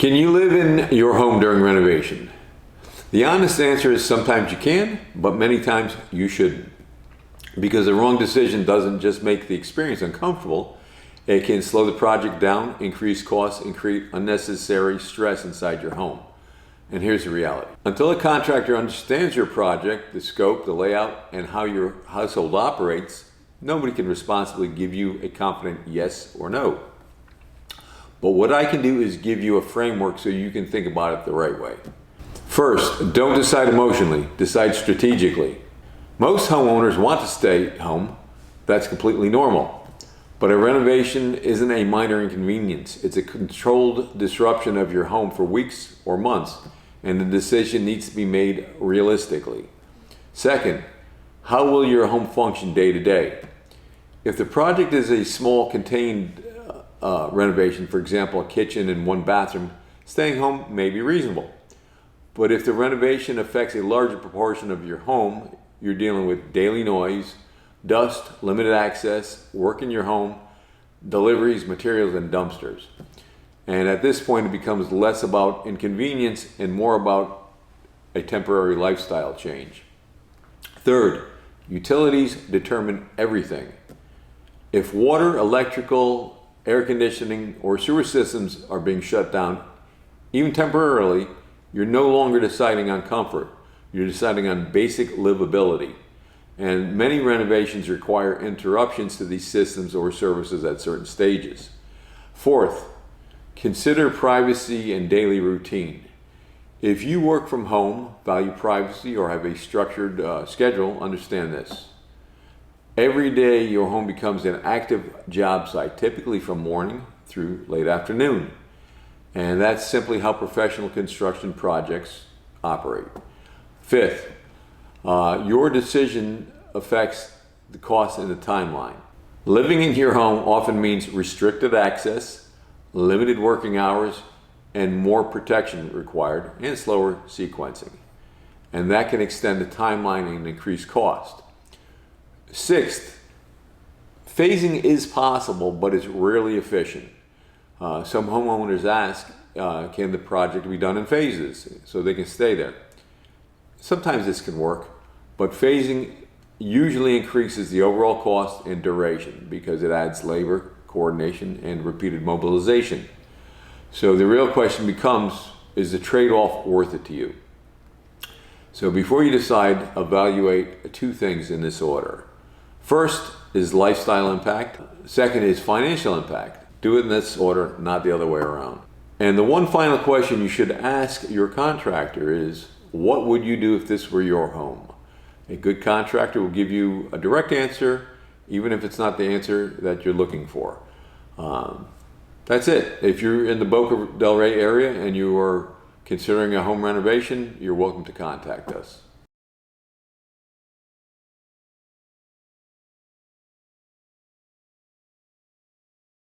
Can you live in your home during renovation? The honest answer is sometimes you can, but many times you shouldn't. Because the wrong decision doesn't just make the experience uncomfortable, it can slow the project down, increase costs, and create unnecessary stress inside your home. And here's the reality. Until a contractor understands your project, the scope, the layout, and how your household operates, nobody can responsibly give you a confident yes or no. But what I can do is give you a framework so you can think about it the right way. First, don't decide emotionally, decide strategically. Most homeowners want to stay home. That's completely normal. But a renovation isn't a minor inconvenience. It's a controlled disruption of your home for weeks or months, and the decision needs to be made realistically. Second, how will your home function day to day? If the project is a small contained renovation, for example, a kitchen and one bathroom, staying home may be reasonable. But if the renovation affects a larger proportion of your home, you're dealing with daily noise, dust, limited access, work in your home, deliveries, materials, and dumpsters. And at this point, it becomes less about inconvenience and more about a temporary lifestyle change. Third, utilities determine everything. If water, electrical, air conditioning, or sewer systems are being shut down, even temporarily, you're no longer deciding on comfort. You're deciding on basic livability. And many renovations require interruptions to these systems or services at certain stages. Fourth, consider privacy and daily routine. If you work from home, value privacy, or have a structured schedule, understand this. Every day your home becomes an active job site, typically from morning through late afternoon. And that's simply how professional construction projects operate. Fifth, your decision affects the cost and the timeline. Living in your home often means restricted access, limited working hours, and more protection required, and slower sequencing. And that can extend the timeline and increase cost. Sixth, phasing is possible, but it's rarely efficient. Some homeowners ask, can the project be done in phases so they can stay there? Sometimes this can work, but phasing usually increases the overall cost and duration because it adds labor, coordination, and repeated mobilization. So the real question becomes, is the trade-off worth it to you? So before you decide, evaluate two things in this order. First is lifestyle impact. Second is financial impact. Do it in this order, not the other way around. And the one final question you should ask your contractor is, what would you do if this were your home? A good contractor will give you a direct answer, even if it's not the answer that you're looking for. That's it. If you're in the Boca Del Rey area and you are considering a home renovation, you're welcome to contact us.